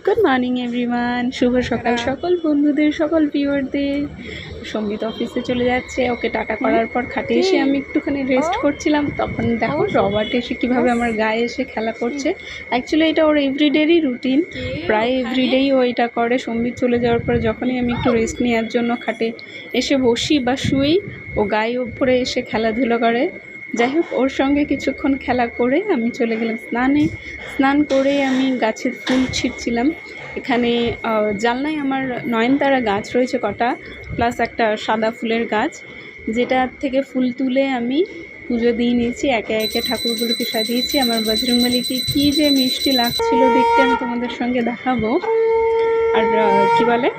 Good morning everyone, শুভ সকাল সকল বন্ধুদের, সকল ভিউয়ারদের। সম্বিত অফিসে চলে যাচ্ছে, ওকে টাটা করার পর খাটে এসে আমি একটুখানি রেস্ট করছিলাম। তখন দেখো রবার্ট এসে কীভাবে আমার গায়ে এসে খেলা করছে। অ্যাকচুয়ালি এটা ওর এভরিডেরই রুটিন, প্রায় এভরিডেই ও এটা করে। সম্বিত চলে যাওয়ার পর যখনই আমি একটু রেস্ট নেওয়ার জন্য খাটে এসে বসি বা শুই, ও গায়ে উপরে এসে খেলাধুলো করে। যাই হোক, ওর সঙ্গে কিছুক্ষণ খেলা করে আমি চলে গেলাম স্নান করে আমি গাছের ফুল ছিঁড়ছিলাম। এখানে জানলায় আমার নয়নতারা গাছ রয়েছে কটা, প্লাস একটা সাদা ফুলের গাছ, যেটা থেকে ফুল তুলে আমি পুজো দিয়ে নিয়েছি। একে একে ঠাকুরগুলোকে সাজিয়েছি। আমার বজরংবলীকে কী যে মিষ্টি লাগছিল দেখতে, আমি তোমাদের সঙ্গে দেখাবো। আর কি বলে,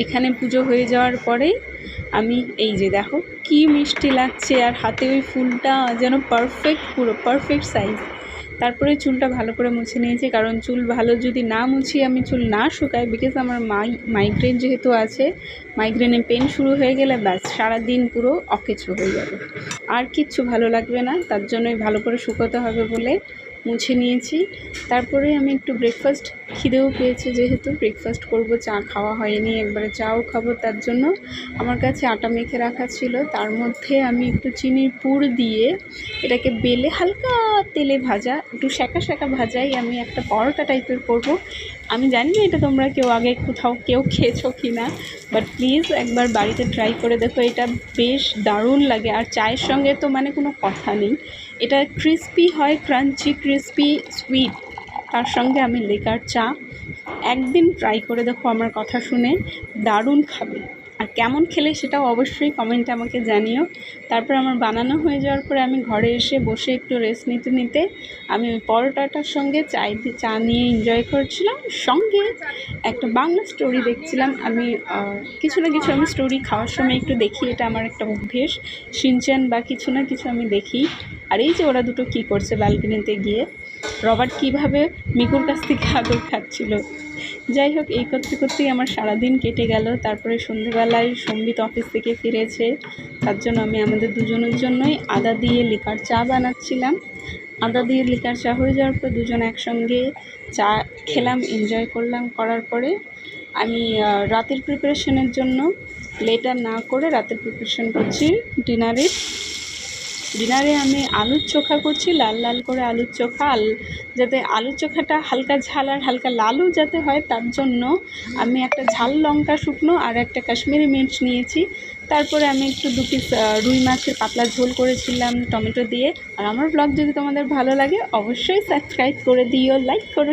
এখানে পুজো হয়ে যাওয়ার পরেই আমি এই যে দেখো কি মিষ্টি লাগছে, আর হাতে ওই ফুলটা যেন পারফেক্ট, পুরো পারফেক্ট সাইজ। তারপরে চুলটা ভালো করে মুছে নিয়েছি, কারণ চুল ভালো যদি না মুছি, আমি চুল না শুকাই, বিকজ আমার মাইগ্রেন যেহেতু আছে, মাইগ্রেনে পেন শুরু হয়ে গেলে ব্যাস সারাদিন পুরো অকেচো হয়ে যাবে, আর কিচ্ছু ভালো লাগবে না। তার জন্যই ভালো করে শুকোতে হবে বলে মুছে নিয়েছি। তারপরে আমি একটু ব্রেকফাস্ট, খিদেও পেয়েছে যেহেতু, ব্রেকফাস্ট করব। চা খাওয়া হয়নি, একবারে চাও খাবো। তার জন্য আমার কাছে আটা মেখে রাখা ছিল, তার মধ্যে আমি একটু চিনির পুর দিয়ে এটাকে বেলে হালকা তেলে ভাজা, একটু সেঁকা ভাজাই আমি একটা পরোটা টাইপের করব। আমি জানি না এটা তোমরা কেউ আগে কোথাও খেয়েছো কি না, বাট প্লিজ একবার বাড়িতে ট্রাই করে দেখো। এটা বেশ দারুণ লাগে, আর চায়ের সঙ্গে তো মানে কোনো কথা নেই। এটা ক্রিস্পি হয়, ক্রাঞ্চি, ক্রিস্পি, সুইট, তার সঙ্গে আমি লিকার চা। একদিন ট্রাই করে দেখো, আমার কথা শুনে দারুণ খাবে। আর কেমন খেলে সেটাও অবশ্যই কমেন্টে আমাকে জানিও। তারপর আমার বানানো হয়ে যাওয়ার পরে আমি ঘরে এসে বসে একটু রেস্ট নিতে আমি ওই পরোটাটার সঙ্গে চা নিয়ে এনজয় করছিলাম, সঙ্গে একটা বাংলা স্টোরি দেখছিলাম। আমি কিছু না কিছু আমি স্টোরি খাওয়ার সময় একটু দেখি, এটা আমার একটা অভ্যেস। শিনচ্যান বা কিছু না কিছু আমি দেখি। আর এই যে ওরা দুটো কী করছে ব্যালকনিতে গিয়ে, রবার্ট কীভাবে মিকুর কাছ থেকে আদর খাচ্ছিল। যাই হোক, এই করতেই আমার সারাদিন কেটে গেল। তারপরে সন্ধেবেলায় সম্বিত অফিস থেকে ফিরেছে, তার জন্য আমি আমাদের দুজনের জন্যই আদা দিয়ে লিকার চা বানাচ্ছিলাম। আদা দিয়ে লিকার চা হয়ে যাওয়ার পর দুজন একসঙ্গে চা খেলাম, এনজয় করলাম। করার পরে আমি রাতের প্রিপারেশনের জন্য লেট আর না করে রাতের প্রিপারেশন করছি ডিনারে আমি আলুর চোখা করছি, লাল লাল করে আলুর চোখা। যাতে আলুর চোখাটা হালকা ঝাল আর হালকা লালও যাতে হয়, তার জন্য আমি একটা ঝাল লঙ্কা শুকনো আর একটা কাশ্মীরি মির্চ নিয়েছি। তারপরে আমি একটু 2 পিস রুই মাছের পাতলা ঝোল করেছিলাম টমেটো দিয়ে। আর আমার ব্লগ যদি তোমাদের ভালো লাগে অবশ্যই সাবস্ক্রাইব করে দিও, লাইক করো।